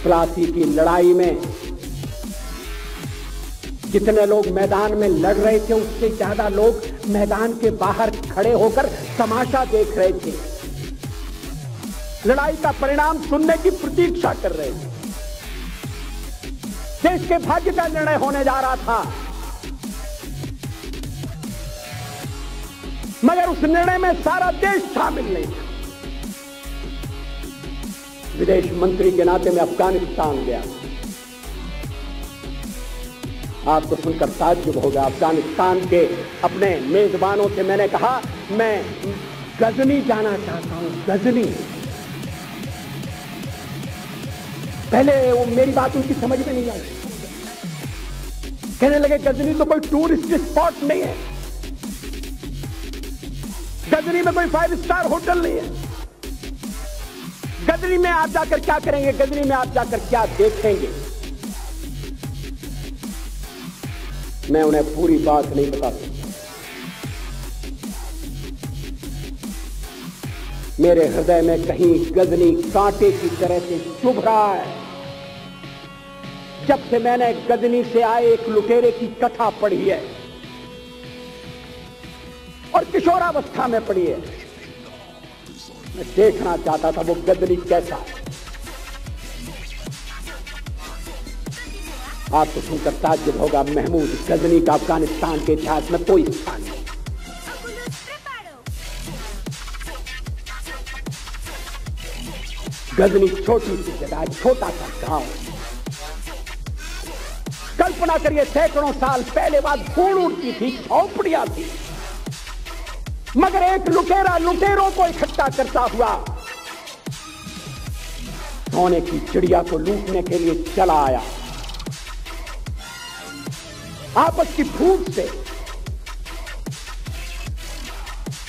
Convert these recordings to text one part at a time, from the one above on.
प्लासी की लड़ाई में जितने लोग मैदान में लड़ रहे थे उससे ज्यादा लोग मैदान के बाहर खड़े होकर तमाशा देख रहे थे, लड़ाई का परिणाम सुनने की प्रतीक्षा कर रहे थे। देश के भाग्य का निर्णय होने जा रहा था, मगर उस निर्णय में सारा देश शामिल नहीं था। विदेश मंत्री के नाते मैं अफगानिस्तान गया। आपको सुनकर ताज्जुब होगा, अफगानिस्तान के अपने मेजबानों से मैंने कहा मैं गजनी जाना चाहता हूं, गजनी। पहले वो मेरी बात उनकी समझ में नहीं आई, कहने लगे गजनी तो कोई टूरिस्ट स्पॉट नहीं है, गजनी में कोई 5 स्टार होटल नहीं है, गजनी में आप जाकर क्या करेंगे, गजनी में आप जाकर क्या देखेंगे। मैं उन्हें पूरी बात नहीं बता सकता। मेरे हृदय में कहीं गजनी कांटे की तरह से चुभ रहा है। जब से मैंने गजनी से आए एक लुटेरे की कथा पढ़ी है और किशोरावस्था में पढ़ी है, मैं देखना चाहता था वो गजनी कैसा है। आपको सुनकर ताज्जुब होगा, महमूद गजनी का अफगानिस्तान के इतिहास में कोई स्थान नहीं। गजनी छोटी सी जगह, छोटा सा गांव। कल्पना करिए सैकड़ों साल पहले बात फूल उड़ती थी, झोपड़ियां थी, मगर एक लुटेरा लुटेरों को इकट्ठा करता हुआ सोने की चिड़िया को लूटने के लिए चला आया। आपस की फूट से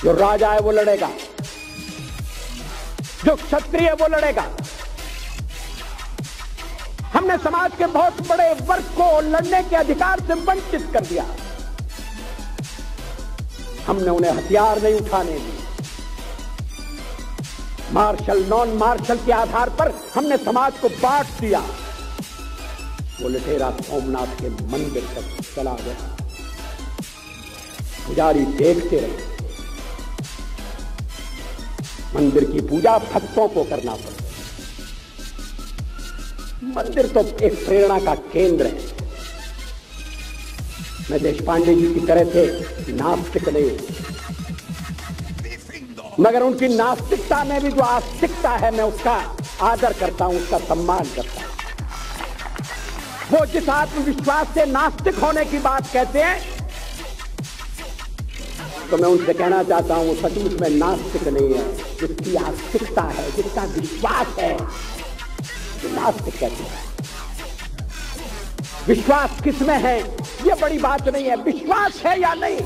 जो राजा है वो लड़ेगा, जो क्षत्रिय है वो लड़ेगा। हमने समाज के बहुत बड़े वर्ग को लड़ने के अधिकार से वंचित कर दिया। हमने उन्हें हथियार नहीं उठाने दिए। मार्शल नॉन मार्शल के आधार पर हमने समाज को बांट दिया। वो लुटेरा सोमनाथ के मंदिर तक चला गया। पुजारी देखते रहे। मंदिर की पूजा भक्तों को करना पड़ता। मंदिर तो एक प्रेरणा का केंद्र है। मैं देशपांडे जी की तरह से नास्तिक नहीं हूं, मगर उनकी नास्तिकता में भी जो आस्तिकता है मैं उसका आदर करता हूं, उसका सम्मान करता हूं। वो जिस आत्मविश्वास से नास्तिक होने की बात कहते हैं, तो मैं उनसे कहना चाहता हूं वो सचमुच में नास्तिक नहीं है। जिसकी आस्तिकता है, जिसका विश्वास है, तो नास्तिक कहते हैं। विश्वास किसमें है ये बड़ी बात नहीं है, विश्वास है या नहीं।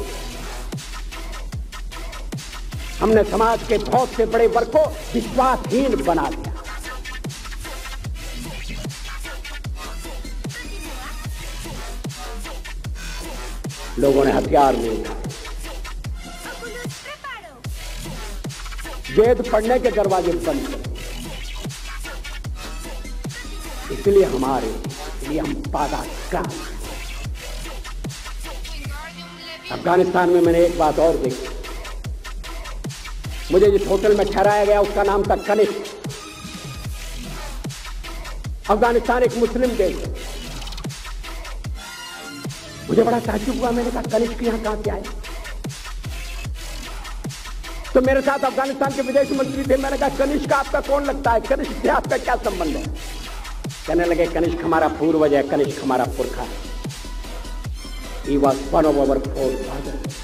हमने समाज के बहुत से बड़े वर्ग को विश्वासहीन बना दिया। लोगों ने हथियार नहीं उठाए। वेद पढ़ने के दरवाजे बंद कर, इसलिए हम पादाक्रांत। अफगानिस्तान में मैंने एक बात और देखी। मुझे जिस होटल में ठहराया गया उसका नाम था कनिष्क। अफगानिस्तान एक मुस्लिम देश है। मुझे बड़ा ताज्जुब हुआ। मैंने कहा कनिष्क यहां कहां से आए? तो मेरे साथ अफगानिस्तान के विदेश मंत्री थे। मैंने कहा कनिष्क आपका कौन लगता है? कनिष्क से आपका क्या संबंध है? कहने लगे कनिष्क हमारा पूर्वज है, कनिष्क हमारा पुरखा है। He was one of our forefathers।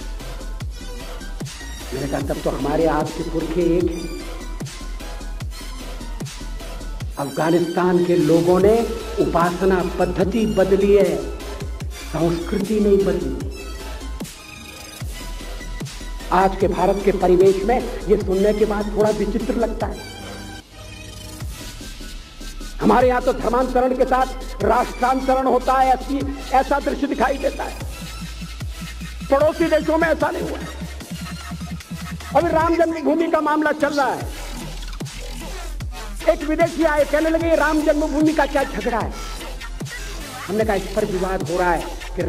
मैंने कहा तब तो हमारे आपके पुरखे एक हैं। अफगानिस्तान के लोगों ने उपासना पद्धति बदली है, संस्कृति नहीं बदली। आज के भारत के परिवेश में ये सुनने के बाद थोड़ा विचित्र लगता है। हमारे यहां तो धर्मांतरण के साथ राष्ट्रांतरण होता है, ऐसा दृश्य दिखाई देता है। पड़ोसी देशों में ऐसा नहीं हुआ। अभी राम जन्मभूमि का मामला चल रहा है। एक विदेशी आए, कहने लगे राम जन्मभूमि का क्या झगड़ा है। हमने कहा इस पर विवाद हो रहा है कि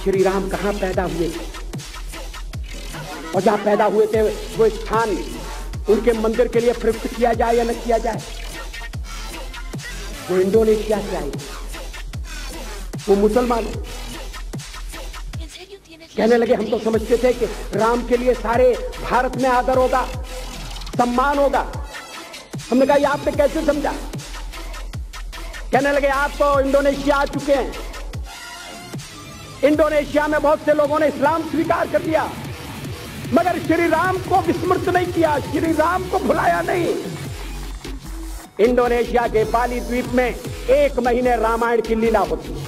श्री राम कहां पैदा हुए थे, और जहां पैदा हुए थे वो स्थान उनके मंदिर के लिए प्रयुक्त किया जाए या न किया जाए। वो इंडोनेशिया से आए, वो मुसलमान है। कहने लगे हम तो समझते थे कि राम के लिए सारे भारत में आदर होगा, सम्मान होगा। हमने कहा ये आपने कैसे समझा। कहने लगे आप तो इंडोनेशिया आ चुके हैं, इंडोनेशिया में बहुत से लोगों ने इस्लाम स्वीकार कर लिया, मगर श्री राम को विस्मृत नहीं किया, श्री राम को भुलाया नहीं। इंडोनेशिया के बाली द्वीप में 1 महीने रामायण की लीला होती है।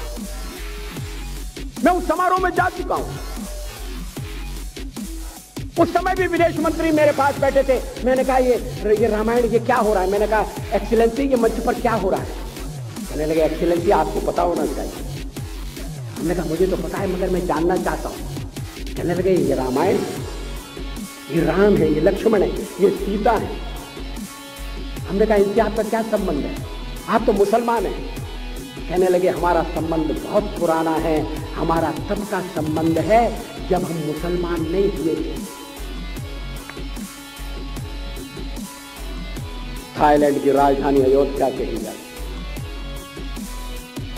मैं उस समारोह में जा चुका हूं। उस समय भी विदेश मंत्री मेरे पास बैठे थे। मैंने कहा ये रामायण ये क्या हो रहा है। मैंने कहा एक्सीलेंसी ये मंच पर क्या हो रहा है। कहने लगे एक्सीलेंसी आपको पता होना चाहिए। हमने कहा मुझे तो पता है मगर मैं जानना चाहता हूं। कहने लगे ये रामायण, ये राम है, ये लक्ष्मण है, ये सीता है। हमने कहा इनसे आपका क्या संबंध है, आप तो मुसलमान हैं। कहने लगे हमारा संबंध बहुत पुराना है, हमारा तब का संबंध है जब हम मुसलमान नहीं हुए थे। थाईलैंड की राजधानी अयोध्या के ही जाती।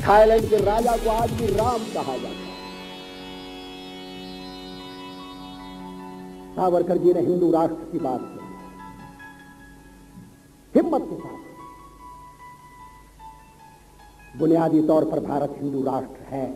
थाईलैंड के राजा को आज भी राम कहा जाता है। सावरकर जी ने हिंदू राष्ट्र की बात की, हिम्मत के साथ। बुनियादी तौर पर भारत हिंदू राष्ट्र है।